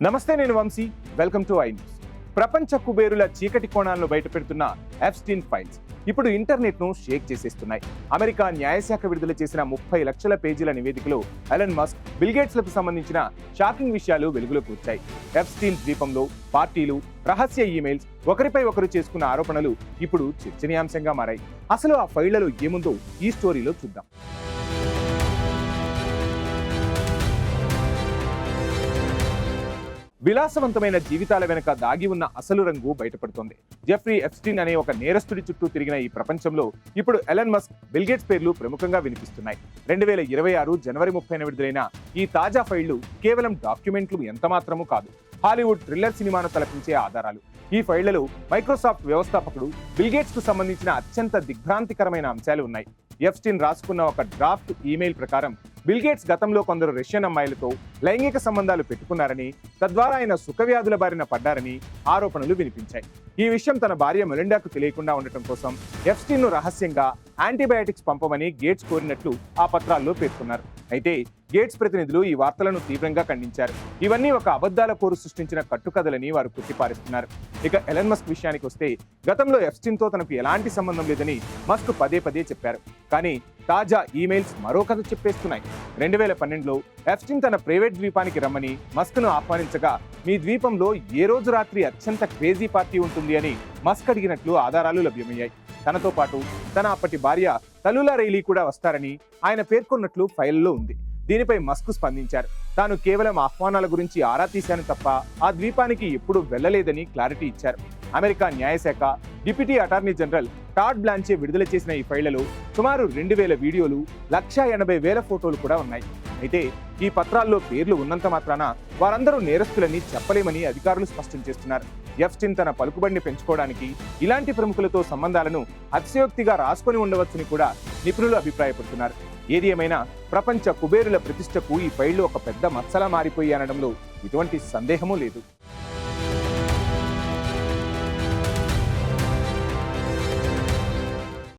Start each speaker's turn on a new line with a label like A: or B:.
A: నమస్తే, నేను Vamshi. Welcome to i news. ప్రపంచ కుబేరుల చీకటి కోణాలను బయటపెడుతున్న ఎప్స్టీన్ ఫైల్స్ ఇప్పుడు ఇంటర్నెట్ ను షేక్ చేసేస్తున్నాయి. అమెరికా న్యాయశాఖ విడుదల చేసిన 30 లక్షల పేజీల నివేదికలో ఎలన్ మస్క్, బిల్ గేట్స్ లకు సంబంధించిన షాకింగ్ విషయాలు వెలుగులోకి వచ్చాయి. ఎప్స్టీన్ ద్వీపంలో పార్టీలు, రహస్య ఈమెయిల్స్, ఒకరిపై ఒకరు చేసుకున్న ఆరోపణలు ఇప్పుడు చర్చనీయాంశంగా మారాయి. అసలు ఆ ఫైళ్లలో ఏముందో ఈ స్టోరీలో చూద్దాం. విలాసవంతమైన జీవితాల వెనుక దాగి ఉన్న అసలు రంగు బయటపడుతోంది. జెఫ్రీ ఎప్స్టీన్ అనే ఒక నేరస్తుడి చుట్టూ తిరిగిన ఈ ప్రపంచంలో ఇప్పుడు ఎలన్ మస్క్, బిల్ గేట్స్ పేర్లు ప్రముఖంగా వినిపిస్తున్నాయి. 2026 జనవరి 30న విడుదలైన ఈ తాజా ఫైళ్లు కేవలం డాక్యుమెంట్లు ఎంతమాత్రమూ కాదు, హాలీవుడ్ థ్రిల్లర్ సినిమాను తలపించే ఆధారాలు. ఈ ఫైళ్లలో మైక్రోసాఫ్ట్ వ్యవస్థాపకుడు బిల్ గేట్స్ కు సంబంధించిన అత్యంత దిగ్భ్రాంతికరమైన అంశాలు ఉన్నాయి. ఎప్స్టీన్ రాసుకున్న ఒక డ్రాఫ్ట్ ఈమెయిల్ ప్రకారం బిల్ గేట్స్ గతంలో కొందరు రష్యన్ అమ్మాయిలతో లైంగిక సంబంధాలు పెట్టుకున్నారని, తద్వారా ఆయన సుఖవ్యాధుల బారిన పడ్డారని ఆరోపణలు వినిపించాయి. ఈ విషయం తన భార్య మెలిండాకు తెలియకుండా ఉండటం కోసం ఎప్స్టీన్ ను రహస్యంగా యాంటీబయాటిక్స్ పంపమని గేట్స్ కోరినట్లు ఆ పత్రాల్లో పేర్కొన్నారు. అయితే గేట్స్ ప్రతినిధులు ఈ వార్తలను తీవ్రంగా ఖండించారు. ఇవన్నీ ఒక అబద్ధాల కోరు సృష్టించిన కట్టుకథలని వారు కొట్టిపారేస్తున్నారు. ఇక ఎలన్ మస్క్ విషయానికి వస్తే, గతంలో ఎప్స్టీన్ తో తనకు ఎలాంటి సంబంధం లేదని మస్క్ పదే పదే చెప్పారు. కానీ తాజా ఈమెయిల్స్ మరో కథ చెప్పేస్తున్నాయి. 2012లో ఎప్స్టీన్ తన ప్రైవేట్ ద్వీపానికి రమ్మని మస్క్ ను ఆహ్వానించగా, మీ ద్వీపంలో ఏ రోజు రాత్రి అత్యంత క్రేజీ పార్టీ ఉంటుంది అని మస్క్ అడిగినట్లు ఆధారాలు లభ్యమయ్యాయి. తనతో పాటు తన అప్పటి భార్య తలులా రైలీ కూడా వస్తారని ఆయన పేర్కొన్నట్లు ఫైల్లో ఉంది. దీనిపై మస్క్ స్పందించారు. తాను కేవలం ఆహ్వానాల గురించి ఆరా తీశాను తప్ప ఆ ద్వీపానికి ఎప్పుడూ వెళ్లలేదని క్లారిటీ ఇచ్చారు. అమెరికా న్యాయశాఖ డిప్యూటీ అటార్నీ జనరల్ టాడ్ బ్లాంచే విడుదల చేసిన ఈ ఫైళ్లలో సుమారు 2000 వీడియోలు, 180,000 ఫోటోలు కూడా ఉన్నాయి. అయితే ఈ పత్రాల్లో పేర్లు ఉన్నంత మాత్రాన వారందరూ నేరస్తులని చెప్పలేమని అధికారులు స్పష్టం చేస్తున్నారు. ఎప్స్టీన్ తన పలుకుబడిని పెంచుకోవడానికి ఇలాంటి ప్రముఖులతో సంబంధాలను అతిశయోక్తిగా రాసుకొని ఉండవచ్చని కూడా నిపుణులు అభిప్రాయపడుతున్నారు. ఏది ఏమైనా ప్రపంచ కుబేరుల ప్రతిష్టకు ఈ ఫైళ్లు ఒక పెద్ద మచ్చలా మారిపోయి అనడంలో ఎటువంటి సందేహమూ లేదు.